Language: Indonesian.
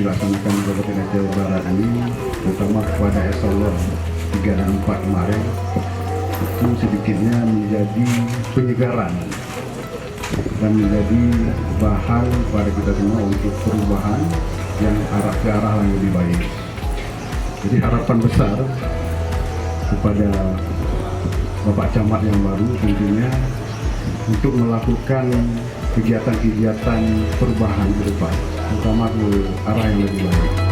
dilaksanakan di Kabupaten Jawa Barat ini, terutama kepada eselon 3 dan 4 kemarin, itu sedikitnya menjadi penyegaran dan menjadi bahan pada kita semua untuk perubahan yang ke arah yang lebih baik. Jadi harapan besar kepada Bapak Camat yang baru tentunya untuk melakukan kegiatan-kegiatan perubahan ke depan, terutama ke arah yang lebih baik.